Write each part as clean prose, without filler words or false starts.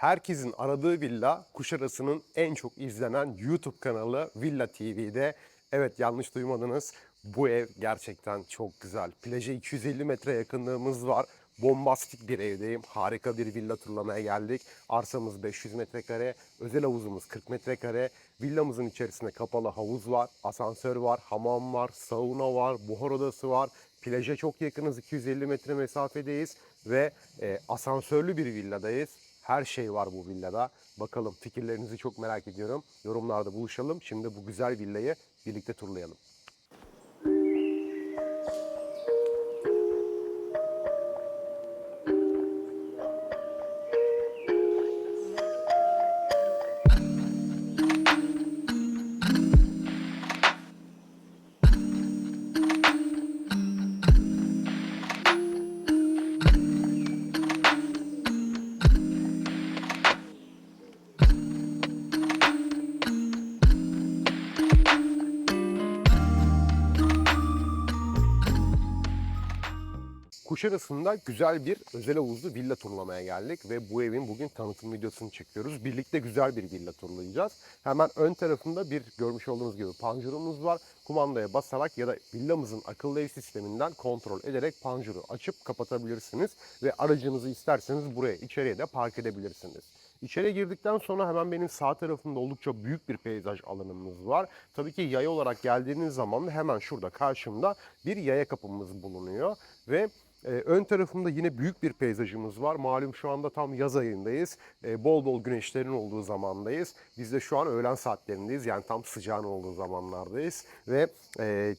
Herkesin aradığı villa, Kuşadası'nın en çok izlenen YouTube kanalı Villa TV'de. Evet, yanlış duymadınız. Bu ev gerçekten çok güzel. Plaja 250 metre yakınlığımız var. Bombastik bir evdeyim. Harika bir villa turlamaya geldik. Arsamız 500 metrekare, özel havuzumuz 40 metrekare. Villamızın içerisinde kapalı havuz var, asansör var, hamam var, sauna var, buhar odası var. Plaja çok yakınız, 250 metre mesafedeyiz ve asansörlü bir villadayız. Her şey var bu villada. Bakalım, fikirlerinizi çok merak ediyorum. Yorumlarda buluşalım. Şimdi bu güzel villayı birlikte turlayalım. Kuşadası'nda güzel bir özel havuzlu villa turlamaya geldik ve bu evin bugün tanıtım videosunu çekiyoruz. Birlikte güzel bir villa turlayacağız. Hemen ön tarafında bir görmüş olduğunuz gibi panjurumuz var. Kumandaya basarak ya da villamızın akıllı ev sisteminden kontrol ederek panjuru açıp kapatabilirsiniz ve aracınızı isterseniz buraya içeriye de park edebilirsiniz. İçeriye girdikten sonra hemen benim sağ tarafımda oldukça büyük bir peyzaj alanımız var. Tabii ki yaya olarak geldiğiniz zaman da hemen şurada karşımda bir yaya kapımız bulunuyor ve ön tarafımda yine büyük bir peyzajımız var. Malum şu anda tam yaz ayındayız. Bol bol güneşlerin olduğu zamandayız. Biz de şu an öğlen saatlerindeyiz. Yani tam sıcağın olduğu zamanlardayız. Ve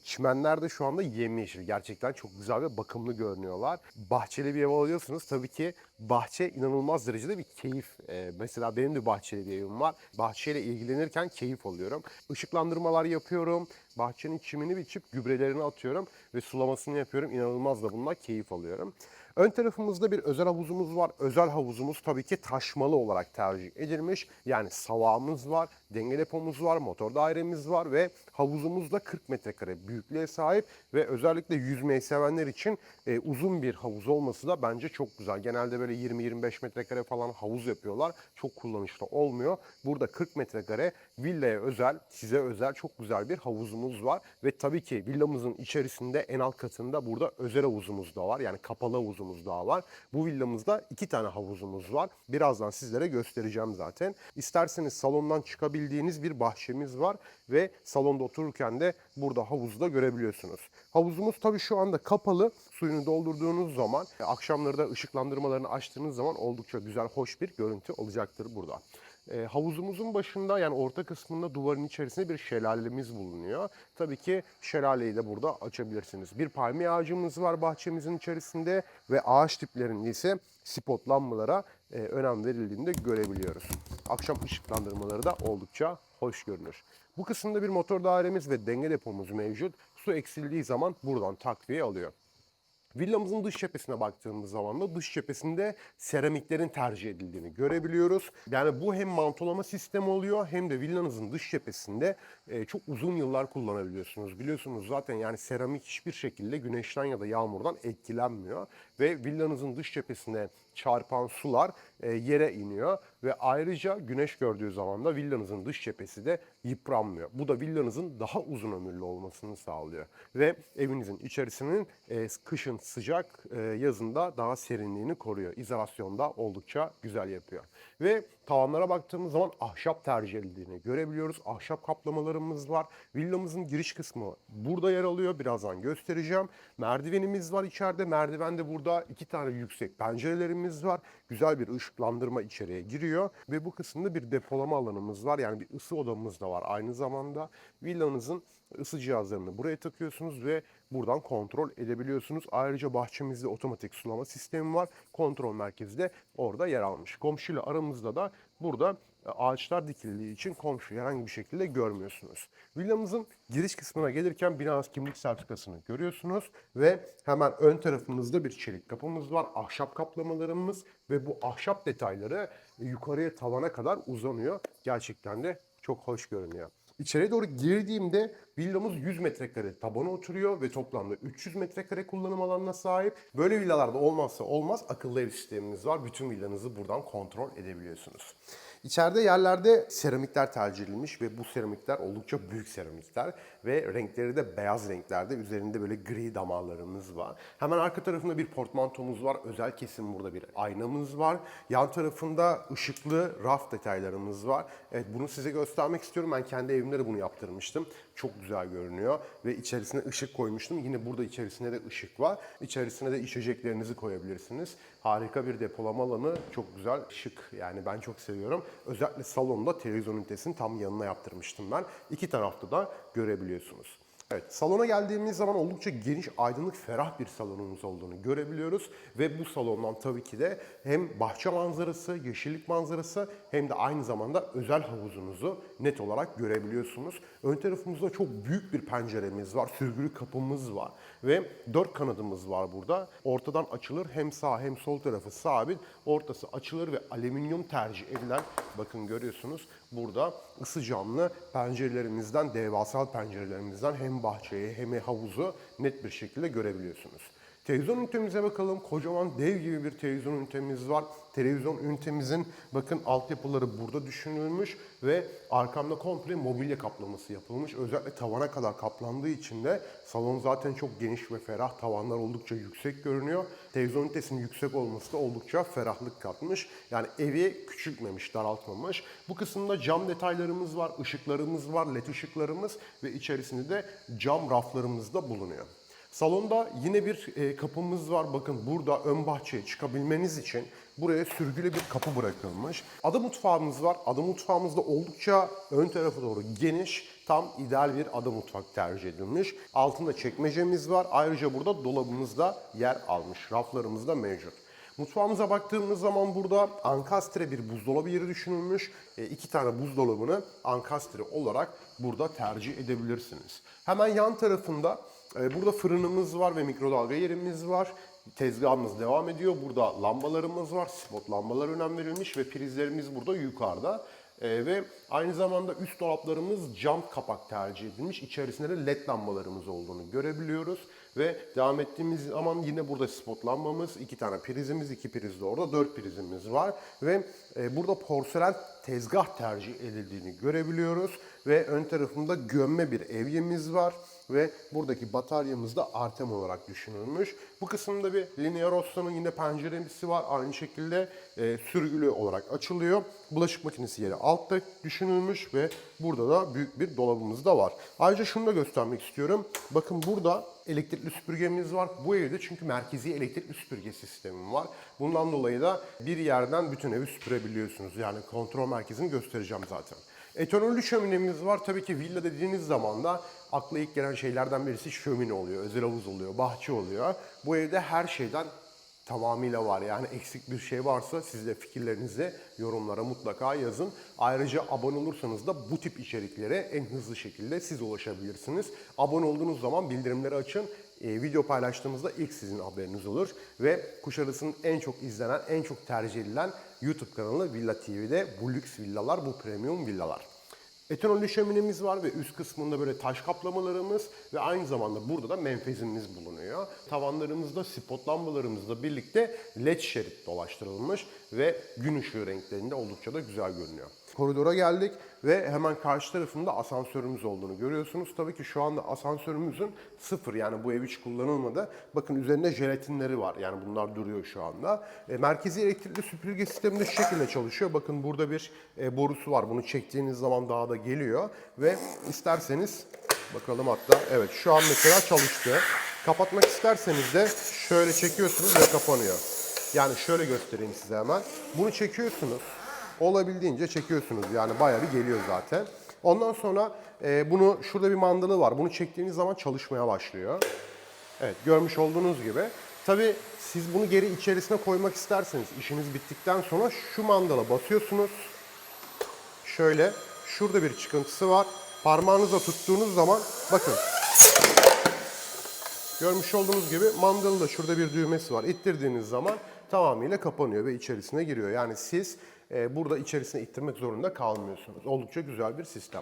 çimenler de şu anda yemyeşil. Gerçekten çok güzel ve bakımlı görünüyorlar. Bahçeli bir ev alıyorsunuz. Tabii ki bahçe inanılmaz derecede bir keyif. Mesela benim de bahçeli bir evim var. Bahçeyle ilgilenirken keyif alıyorum. Işıklandırmalar yapıyorum. Bahçenin çimini biçip gübrelerini atıyorum ve sulamasını yapıyorum. İnanılmaz da bundan keyif alıyorum. Ön tarafımızda bir özel havuzumuz var. Özel havuzumuz tabii ki taşmalı olarak tercih edilmiş. Yani savağımız var, denge depomuz var, motor dairemiz var ve havuzumuz da 40 metrekare büyüklüğe sahip ve özellikle yüzmeyi sevenler için uzun bir havuz olması da bence çok güzel. Genelde böyle 20-25 metrekare falan havuz yapıyorlar. Çok kullanışlı olmuyor. Burada 40 metrekare villaya özel, size özel çok güzel bir havuzumuz var ve tabii ki villamızın içerisinde en alt katında burada özel havuzumuz da var. Yani kapalı havuzumuz daha var. Bu villamızda 2 tane havuzumuz var. Birazdan sizlere göstereceğim zaten. İsterseniz salondan çıkabildiğiniz bir bahçemiz var ve salonda otururken de burada havuzu da görebiliyorsunuz. Havuzumuz tabii şu anda kapalı. Suyunu doldurduğunuz zaman, akşamları da ışıklandırmalarını açtığınız zaman oldukça güzel, hoş bir görüntü olacaktır burada. Havuzumuzun başında, yani orta kısmında, duvarın içerisinde bir şelalemiz bulunuyor. Tabii ki şelaleyi de burada açabilirsiniz. Bir palmiye ağacımız var bahçemizin içerisinde ve ağaç tiplerinde ise spot lambalara önem verildiğini de görebiliyoruz. Akşam ışıklandırmaları da oldukça hoş görünür. Bu kısımda bir motor dairemiz ve denge depomuz mevcut. Su eksildiği zaman buradan takviye alıyor. Villamızın dış cephesine baktığımız zaman da dış cephesinde seramiklerin tercih edildiğini görebiliyoruz. Yani bu hem mantolama sistemi oluyor hem de villanızın dış cephesinde çok uzun yıllar kullanabiliyorsunuz. Biliyorsunuz zaten, yani seramik hiçbir şekilde güneşten ya da yağmurdan etkilenmiyor. Ve villanızın dış cephesine çarpan sular yere iniyor ve ayrıca güneş gördüğü zaman da villanızın dış cephesi de yıpranmıyor. Bu da villanızın daha uzun ömürlü olmasını sağlıyor ve evinizin içerisinin kışın sıcak, yazında daha serinliğini koruyor. İzolasyonda oldukça güzel yapıyor. Ve tavanlara baktığımız zaman ahşap tercih edildiğini görebiliyoruz. Ahşap kaplamalarımız var. Villamızın giriş kısmı burada yer alıyor. Birazdan göstereceğim. Merdivenimiz var içeride. Merdivende burada 2 tane yüksek pencerelerimiz var. Güzel bir ışıklandırma içeriye giriyor. Ve bu kısımda bir depolama alanımız var. Yani bir ısı odamız da var aynı zamanda. Villanızın ısı cihazlarını buraya takıyorsunuz ve buradan kontrol edebiliyorsunuz. Ayrıca bahçemizde otomatik sulama sistemi var. Kontrol merkezi de orada yer almış. Komşuyla aramızda da burada ağaçlar dikildiği için komşuyu herhangi bir şekilde görmüyorsunuz. Villamızın giriş kısmına gelirken bina kimlik sertifikasını görüyorsunuz ve hemen ön tarafımızda bir çelik kapımız var. Ahşap kaplamalarımız ve bu ahşap detayları yukarıya, tavana kadar uzanıyor. Gerçekten de çok hoş görünüyor. İçeriye doğru girdiğimde villamız 100 metrekare tabana oturuyor ve toplamda 300 metrekare kullanım alanına sahip. Böyle villalarda olmazsa olmaz akıllı ev sistemimiz var. Bütün villanızı buradan kontrol edebiliyorsunuz. İçeride yerlerde seramikler tercih edilmiş ve bu seramikler oldukça büyük seramikler ve renkleri de beyaz renklerde. Üzerinde böyle gri damarlarımız var. Hemen arka tarafında bir portmantomuz var. Özel kesim burada bir aynamız var. Yan tarafında ışıklı raf detaylarımız var. Evet, bunu size göstermek istiyorum. Ben kendi evimde de bunu yaptırmıştım. Çok güzel görünüyor ve içerisine ışık koymuştum. Yine burada içerisinde de ışık var. İçerisine de içeceklerinizi koyabilirsiniz. Harika bir depolama alanı, çok güzel, şık. Yani ben çok seviyorum. Özellikle salonda televizyon ünitesinin tam yanına yaptırmıştım ben. İki tarafta da görebiliyorsunuz. Evet, salona geldiğimiz zaman oldukça geniş, aydınlık, ferah bir salonumuz olduğunu görebiliyoruz. Ve bu salondan tabii ki de hem bahçe manzarası, yeşillik manzarası hem de aynı zamanda özel havuzunuzu net olarak görebiliyorsunuz. Ön tarafımızda çok büyük bir penceremiz var, sürgülü kapımız var ve 4 kanadımız var burada. Ortadan açılır, hem sağ hem sol tarafı sabit, ortası açılır ve alüminyum tercih edilen, bakın görüyorsunuz burada ısı camlı pencerelerimizden, devasal pencerelerimizden hem bahçeyi hem havuzu net bir şekilde görebiliyorsunuz. Televizyon ünitemize bakalım. Kocaman dev gibi bir televizyon ünitemiz var. Televizyon ünitemizin bakın altyapıları burada düşünülmüş ve arkamda komple mobilya kaplaması yapılmış. Özellikle tavana kadar kaplandığı için de salon zaten çok geniş ve ferah. Tavanlar oldukça yüksek görünüyor. Televizyon ünitesinin yüksek olması da oldukça ferahlık katmış. Yani evi küçültmemiş, daraltmamış. Bu kısımda cam detaylarımız var, ışıklarımız var, led ışıklarımız ve içerisinde de cam raflarımız da bulunuyor. Salonda yine bir kapımız var. Bakın burada ön bahçeye çıkabilmeniz için buraya sürgülü bir kapı bırakılmış. Ada mutfağımız var. Ada mutfağımızda oldukça ön tarafa doğru geniş, tam ideal bir ada mutfak tercih edilmiş. Altında çekmecemiz var. Ayrıca burada dolabımız da yer almış. Raflarımız da mevcut. Mutfağımıza baktığımız zaman burada ankastre bir buzdolabı yeri düşünülmüş. 2 tane buzdolabını ankastre olarak burada tercih edebilirsiniz. Hemen yan tarafında burada fırınımız var ve mikrodalga yerimiz var. Tezgahımız devam ediyor. Burada lambalarımız var. Spot lambalar önem verilmiş ve prizlerimiz burada yukarıda. Ve aynı zamanda üst dolaplarımız cam kapak tercih edilmiş. İçerisinde de led lambalarımız olduğunu görebiliyoruz. Ve devam ettiğimiz zaman yine burada spot lambamız, 2 tane prizimiz, 2 priz de orada, 4 prizimiz var. Ve burada porselen tezgah tercih edildiğini görebiliyoruz. Ve ön tarafında gömme bir evyemiz var. Ve buradaki bataryamız da Artem olarak düşünülmüş. Bu kısımda bir Linea Rossa'nın yine penceresi var. Aynı şekilde sürgülü olarak açılıyor. Bulaşık makinesi yeri altta düşünülmüş ve burada da büyük bir dolabımız da var. Ayrıca şunu da göstermek istiyorum. Bakın burada elektrikli süpürgemiz var. Bu evde çünkü merkezi elektrikli süpürge sistemi var. Bundan dolayı da bir yerden bütün evi süpürebiliyorsunuz. Yani kontrol merkezini göstereceğim zaten. Etanolü şöminemiz var. Tabii ki villa dediğiniz zaman da akla ilk gelen şeylerden birisi şömine oluyor, özel havuz oluyor, bahçe oluyor. Bu evde her şeyden tamamıyla var. Yani eksik bir şey varsa siz de fikirlerinizi yorumlara mutlaka yazın. Ayrıca abone olursanız da bu tip içeriklere en hızlı şekilde siz ulaşabilirsiniz. Abone olduğunuz zaman bildirimleri açın. Video paylaştığımızda ilk sizin haberiniz olur. Ve Kuşadası'nın en çok izlenen, en çok tercih edilen YouTube kanalı Villa TV'de bu lüks villalar, bu premium villalar. Etanol şöminemiz var ve üst kısmında böyle taş kaplamalarımız ve aynı zamanda burada da menfezimiz bulunuyor. Tavanlarımızda spot lambalarımızla birlikte led şerit dolaştırılmış ve gün ışığı renklerinde oldukça da güzel görünüyor. Koridora geldik ve hemen karşı tarafında asansörümüz olduğunu görüyorsunuz. Tabii ki şu anda asansörümüzün sıfır, yani bu ev hiç kullanılmadı. Bakın üzerinde jelatinleri var, yani bunlar duruyor şu anda. Merkezi elektrikli süpürge sistemi de şu şekilde çalışıyor. Bakın burada bir borusu var. Bunu çektiğiniz zaman daha da geliyor ve isterseniz bakalım, hatta evet şu an mesela çalıştı. Kapatmak isterseniz de şöyle çekiyorsunuz ve kapanıyor. Yani şöyle göstereyim size hemen. Bunu çekiyorsunuz. Olabildiğince çekiyorsunuz. Yani bayağı bir geliyor zaten. Ondan sonra bunu, şurada bir mandalı var. Bunu çektiğiniz zaman çalışmaya başlıyor. Evet, görmüş olduğunuz gibi. Tabii siz bunu geri içerisine koymak isterseniz, işiniz bittikten sonra şu mandala basıyorsunuz. Şöyle, şurada bir çıkıntısı var. Parmağınızla tuttuğunuz zaman bakın. Görmüş olduğunuz gibi mandalın da şurada bir düğmesi var. İttirdiğiniz zaman tamamıyla kapanıyor ve içerisine giriyor. Yani siz burada içerisine ittirmek zorunda kalmıyorsunuz. Oldukça güzel bir sistem.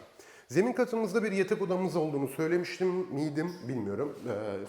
Zemin katımızda bir yatak odamız olduğunu söylemiştim miydim bilmiyorum.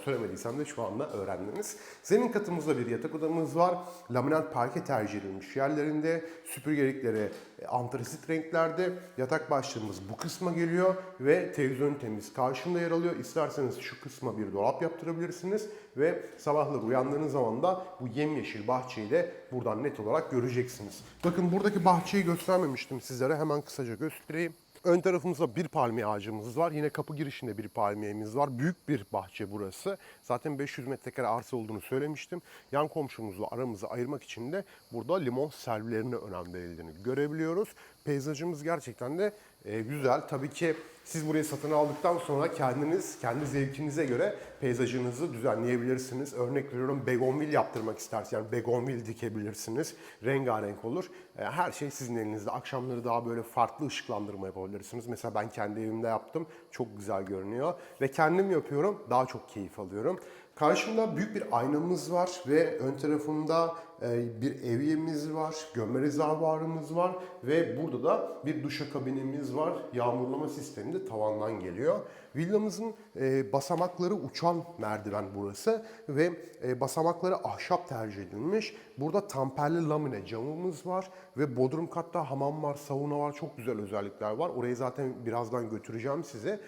Söylemediysem de şu anda öğrendiniz. Zemin katımızda bir yatak odamız var. Laminat parke tercih edilmiş yerlerinde. Süpürgelikleri antrasit renklerde. Yatak başlığımız bu kısma geliyor ve televizyon ünitemiz karşımda yer alıyor. İsterseniz şu kısma bir dolap yaptırabilirsiniz ve sabahları uyandığınız zaman da bu yemyeşil bahçeyi de buradan net olarak göreceksiniz. Bakın buradaki bahçeyi göstermemiştim sizlere. Hemen kısaca göstereyim. Ön tarafımızda bir palmiye ağacımız var. Yine kapı girişinde bir palmiyemiz var. Büyük bir bahçe burası. Zaten 500 metrekare arsa olduğunu söylemiştim. Yan komşumuzla aramızı ayırmak için de burada limon servilerine önem verildiğini görebiliyoruz. Peyzajımız gerçekten de güzel. Tabii ki siz burayı satın aldıktan sonra kendiniz, kendi zevkinize göre peyzajınızı düzenleyebilirsiniz. Örnek veriyorum, begonvil yaptırmak isterseniz, yani begonvil dikebilirsiniz. Rengarenk olur. Her şey sizin elinizde. Akşamları daha böyle farklı ışıklandırma yapabilirsiniz. Mesela ben kendi evimde yaptım. Çok güzel görünüyor. Ve kendim yapıyorum. Daha çok keyif alıyorum. Karşımda büyük bir aynamız var ve ön tarafında bir evyemiz var, gömme rezervuarımız var ve burada da bir duşakabinimiz var. Yağmurlama sistemi de tavandan geliyor. Villamızın basamakları uçan merdiven burası ve basamakları ahşap tercih edilmiş. Burada tamperli lamine camımız var ve bodrum katta hamam var, sauna var. Çok güzel özellikler var. Orayı zaten birazdan götüreceğim size.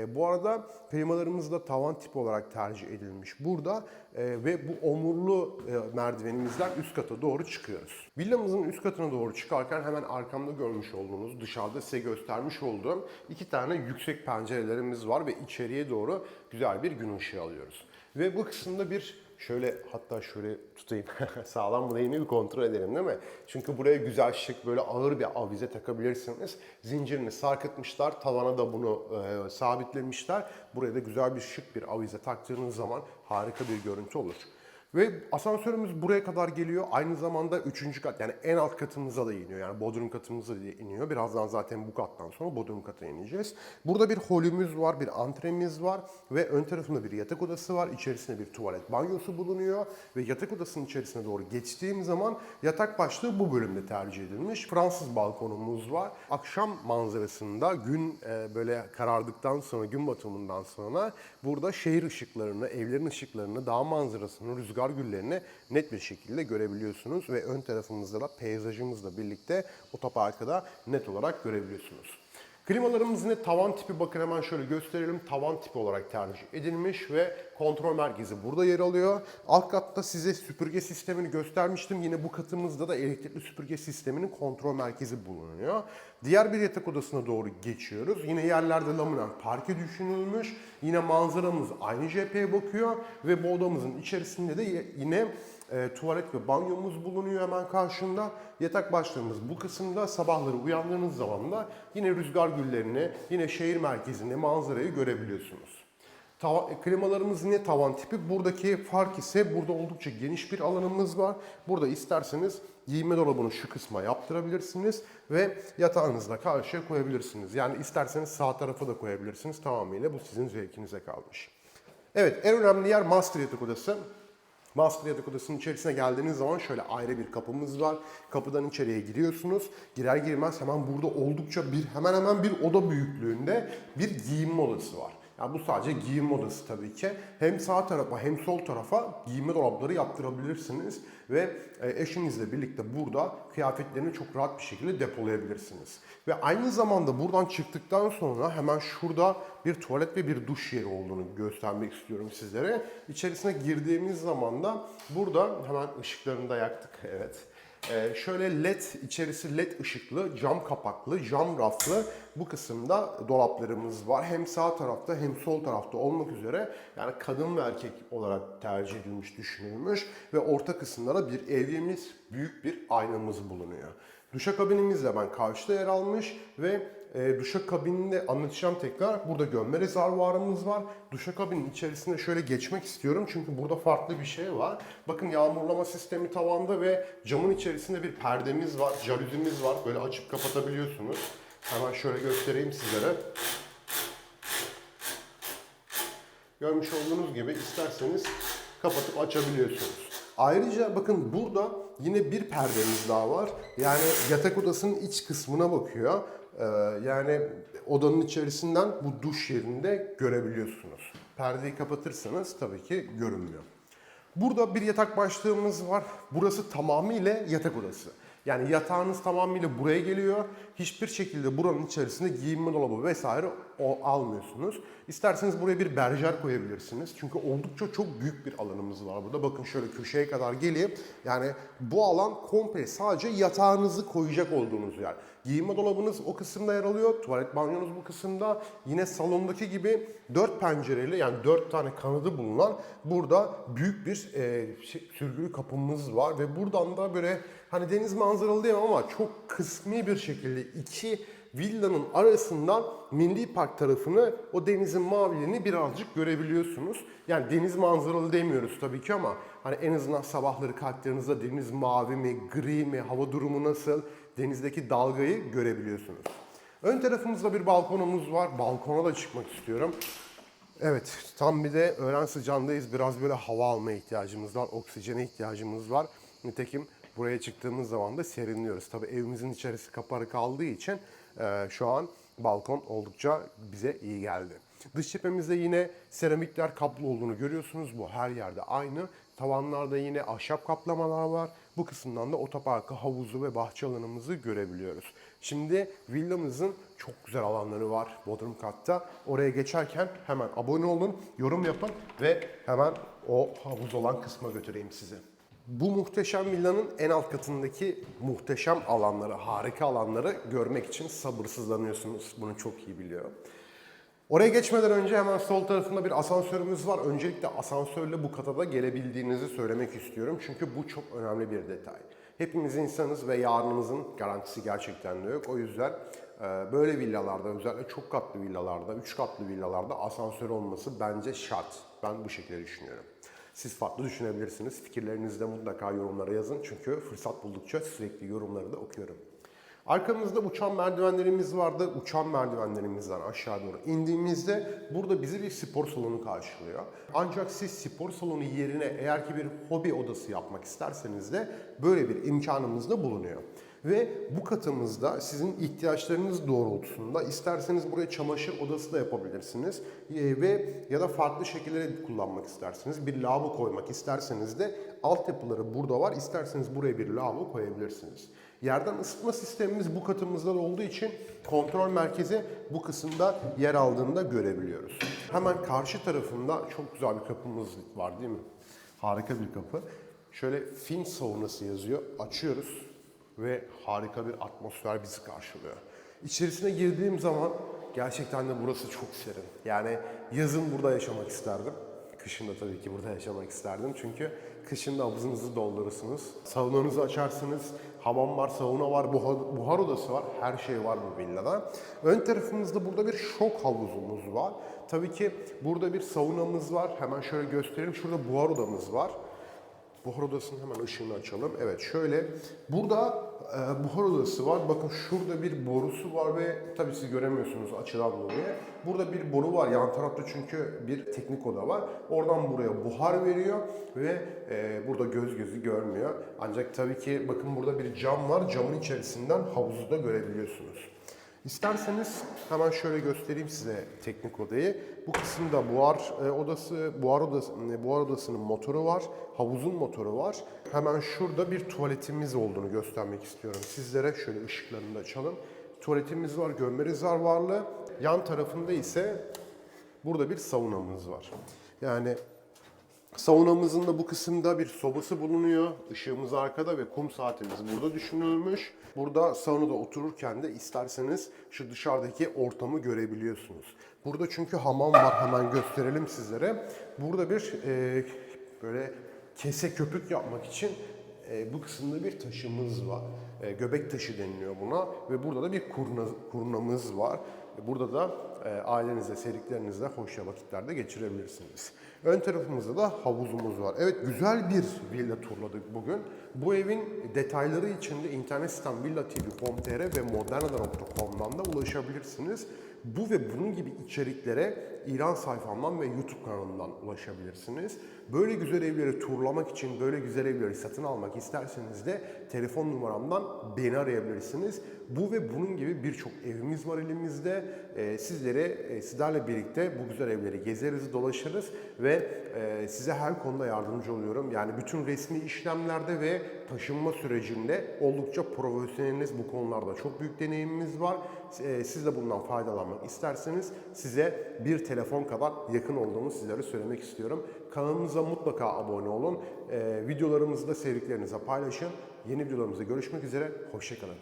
Bu arada klimalarımız da tavan tipi olarak tercih edilmiş burada ve bu omurlu merdivenimizden üst kata doğru çıkıyoruz. Villamızın üst katına doğru çıkarken hemen arkamda görmüş olduğunuz, dışarıda size göstermiş olduğum 2 tane yüksek pencerelerimiz var ve içeriye doğru güzel bir gün ışığı alıyoruz. Ve bu kısımda bir şöyle, hatta şöyle tutayım sağlam mı değil mi bir kontrol edelim değil mi? Çünkü buraya güzel şık böyle ağır bir avize takabilirsiniz. Zincirini sarkıtmışlar, tavana da bunu sabitlemişler. Buraya da güzel bir şık bir avize taktığınız zaman harika bir görüntü olur. Ve asansörümüz buraya kadar geliyor. Aynı zamanda 3. kat, yani en alt katımıza da iniyor. Yani bodrum katımıza da iniyor. Birazdan zaten bu kattan sonra bodrum kata ineceğiz. Burada bir holümüz var, bir antremiz var ve ön tarafında bir yatak odası var. İçerisinde bir tuvalet banyosu bulunuyor ve yatak odasının içerisine doğru geçtiğim zaman yatak başlığı bu bölümde tercih edilmiş. Fransız balkonumuz var. Akşam manzarasında gün böyle karardıktan sonra, gün batımından sonra burada şehir ışıklarını, evlerin ışıklarını, dağ manzarasını, rüzgar güllerini net bir şekilde görebiliyorsunuz ve ön tarafımızda da peyzajımızla birlikte otoparkı da net olarak görebiliyorsunuz. Klimalarımız yine tavan tipi, bakın hemen şöyle gösterelim. Tavan tipi olarak tercih edilmiş ve kontrol merkezi burada yer alıyor. Alt katta size süpürge sistemini göstermiştim. Yine bu katımızda da elektrikli süpürge sisteminin kontrol merkezi bulunuyor. Diğer bir yatak odasına doğru geçiyoruz. Yine yerlerde laminat parke düşünülmüş. Yine manzaramız aynı cepheye bakıyor ve bu odamızın içerisinde de yine tuvalet ve banyomuz bulunuyor hemen karşında. Yatak başlığımız bu kısımda. Sabahları uyandığınız zaman da yine rüzgar güllerini, yine şehir merkezinde manzarayı görebiliyorsunuz. Klimalarımız yine tavan tipi. Buradaki fark ise burada oldukça geniş bir alanımız var. Burada isterseniz giyinme dolabını şu kısma yaptırabilirsiniz ve yatağınızla karşıya koyabilirsiniz. Yani isterseniz sağ tarafa da koyabilirsiniz. Tamamıyla bu sizin zevkinize kalmış. Evet, en önemli yer master yatak odası. Master yatak odasının içerisine geldiğiniz zaman şöyle ayrı bir kapımız var. Kapıdan içeriye giriyorsunuz. Girer girmez hemen burada oldukça hemen hemen bir oda büyüklüğünde bir giyinme odası var. Yani bu sadece giyinme odası tabii ki. Hem sağ tarafa hem sol tarafa giyinme dolapları yaptırabilirsiniz. Ve eşinizle birlikte burada kıyafetlerini çok rahat bir şekilde depolayabilirsiniz. Ve aynı zamanda buradan çıktıktan sonra hemen şurada bir tuvalet ve bir duş yeri olduğunu göstermek istiyorum sizlere. İçerisine girdiğimiz zaman da burada hemen ışıklarını da yaktık. Evet. Şöyle led, içerisi led ışıklı, cam kapaklı, cam raflı bu kısımda dolaplarımız var. Hem sağ tarafta hem sol tarafta olmak üzere, yani kadın ve erkek olarak tercih edilmiş, düşünülmüş ve orta kısımda da bir evyemiz, büyük bir aynamız bulunuyor. Duşakabinimiz de ben karşıda yer almış ve duşakabininde anlatacağım tekrar. Burada gömme rezervuarımız var. Duşakabinin içerisinde şöyle geçmek istiyorum çünkü burada farklı bir şey var. Bakın yağmurlama sistemi tavanda ve camın içerisinde bir perdemiz var, jalüzimiz var. Böyle açıp kapatabiliyorsunuz. Hemen şöyle göstereyim sizlere. Görmüş olduğunuz gibi isterseniz kapatıp açabiliyorsunuz. Ayrıca bakın burada yine bir perdemiz daha var. Yani yatak odasının iç kısmına bakıyor. Yani odanın içerisinden bu duş yerinde görebiliyorsunuz. Perdeyi kapatırsanız tabii ki görünmüyor. Burada bir yatak başlığımız var. Burası tamamıyla yatak odası. Yani yatağınız tamamıyla buraya geliyor. Hiçbir şekilde buranın içerisinde giyinme dolabı vesaire almıyorsunuz. İsterseniz buraya bir berjer koyabilirsiniz. Çünkü oldukça çok büyük bir alanımız var burada. Bakın şöyle köşeye kadar gelip yani bu alan komple sadece yatağınızı koyacak olduğunuz yer. Giyinme dolabınız o kısımda yer alıyor. Tuvalet banyonuz bu kısımda. Yine salondaki gibi 4 pencereli yani 4 tane kanadı bulunan burada büyük bir sürgülü kapımız var. Ve buradan da böyle hani deniz manzaralı diyemem ama çok kısmi bir şekilde iki villanın arasından Milli Park tarafını, o denizin maviliğini birazcık görebiliyorsunuz. Yani deniz manzaralı demiyoruz tabii ki ama hani en azından sabahları kalktığınızda deniz mavi mi, gri mi, hava durumu nasıl, denizdeki dalgayı görebiliyorsunuz. Ön tarafımızda bir balkonumuz var. Balkona da çıkmak istiyorum. Evet, tam bir de öğlen sıcağındayız. Biraz böyle hava almaya ihtiyacımız var, oksijene ihtiyacımız var. Nitekim buraya çıktığımız zaman da serinliyoruz. Tabii evimizin içerisi kapalı kaldığı için şu an balkon oldukça bize iyi geldi. Dış cephemizde yine seramikler kaplı olduğunu görüyorsunuz. Bu her yerde aynı. Tavanlarda yine ahşap kaplamalar var. Bu kısımdan da otoparkı, havuzu ve bahçe alanımızı görebiliyoruz. Şimdi villamızın çok güzel alanları var bodrum katta. Oraya geçerken hemen abone olun, yorum yapın ve hemen o havuz olan kısma götüreyim sizi. Bu muhteşem villanın en alt katındaki muhteşem alanları, harika alanları görmek için sabırsızlanıyorsunuz. Bunu çok iyi biliyorum. Oraya geçmeden önce hemen sol tarafında bir asansörümüz var. Öncelikle asansörle bu kata da gelebildiğinizi söylemek istiyorum. Çünkü bu çok önemli bir detay. Hepimiz insanız ve yarınımızın garantisi gerçekten de yok. O yüzden böyle villalarda, özellikle çok katlı villalarda, 3 katlı villalarda asansör olması bence şart. Ben bu şekilde düşünüyorum. Siz farklı düşünebilirsiniz. Fikirlerinizi de mutlaka yorumlara yazın. Çünkü fırsat buldukça sürekli yorumları da okuyorum. Arkamızda uçan merdivenlerimiz vardı. Uçan merdivenlerimizden aşağı doğru indiğimizde burada bizi bir spor salonu karşılıyor. Ancak siz spor salonu yerine eğer ki bir hobi odası yapmak isterseniz de böyle bir imkanımız da bulunuyor. Ve bu katımızda sizin ihtiyaçlarınız doğrultusunda isterseniz buraya çamaşır odası da yapabilirsiniz. Ve ya da farklı şekillere kullanmak isterseniz bir lavabo koymak isterseniz de altyapıları burada var. İsterseniz buraya bir lavabo koyabilirsiniz. Yerden ısıtma sistemimiz bu katımızda da olduğu için kontrol merkezi bu kısımda yer aldığını da görebiliyoruz. Hemen karşı tarafında çok güzel bir kapımız var değil mi? Harika bir kapı. Şöyle fin saunası yazıyor. Açıyoruz ve harika bir atmosfer bizi karşılıyor. İçerisine girdiğim zaman gerçekten de burası çok serin. Yani yazın burada yaşamak isterdim. Kışın da tabii ki burada yaşamak isterdim. Çünkü kışın da havuzunuzu doldurursunuz. Saunanızı açarsınız. Hamam var, sauna var, buhar odası var. Her şey var bu villada. Ön tarafımızda burada bir şok havuzumuz var. Tabii ki burada bir saunamız var. Hemen şöyle göstereyim. Şurada buhar odamız var. Buhar odasının hemen ışığını açalım. Evet şöyle. Burada buhar odası var. Bakın şurada bir borusu var ve tabii siz göremiyorsunuz açıdan dolayı. Burada bir boru var. Yan tarafta çünkü bir teknik oda var. Oradan buraya buhar veriyor ve burada göz gözü görmüyor. Ancak tabii ki bakın burada bir cam var. Camın içerisinden havuzu da görebiliyorsunuz. İsterseniz hemen şöyle göstereyim size teknik odayı. Bu kısımda buhar odasının motoru var, havuzun motoru var. Hemen şurada bir tuvaletimiz olduğunu göstermek istiyorum sizlere. Şöyle ışıklarını da açalım. Tuvaletimiz var, gömme rezervuarlı. Yan tarafında ise burada bir saunamız var. Yani saunamızın da bu kısımda bir sobası bulunuyor. Işığımız arkada ve kum saatimiz burada düşünülmüş. Burada saunada otururken de isterseniz şu dışarıdaki ortamı görebiliyorsunuz. Burada çünkü hamam var, hemen gösterelim sizlere. Burada bir böyle kese köpük yapmak için bu kısımda bir taşımız var. Göbek taşı deniliyor buna ve burada da bir kurnamız var. Burada da ailenizle, sevdiklerinizle hoşça vakitlerde geçirebilirsiniz. Ön tarafımızda da havuzumuz var. Evet, güzel bir villa turladık bugün. Bu evin detayları için de internet sitem villatv.com.tr ve modernada.com'dan da ulaşabilirsiniz. Bu ve bunun gibi içeriklere İran sayfamdan ve YouTube kanalından ulaşabilirsiniz. Böyle güzel evleri turlamak için, böyle güzel evleri satın almak isterseniz de telefon numaramdan beni arayabilirsiniz. Bu ve bunun gibi birçok evimiz var elimizde. Sizlerle birlikte bu güzel evleri gezeriz, dolaşırız ve size her konuda yardımcı oluyorum. Yani bütün resmi işlemlerde ve taşınma sürecinde oldukça profesyoneliz bu konularda. Çok büyük deneyimimiz var. Siz de bundan faydalanmak isterseniz size bir telefon kadar yakın olduğumu sizlere söylemek istiyorum. Kanalımıza mutlaka abone olun. Videolarımızı da sevdiklerinize paylaşın. Yeni videolarımızda görüşmek üzere. Hoşça kalın.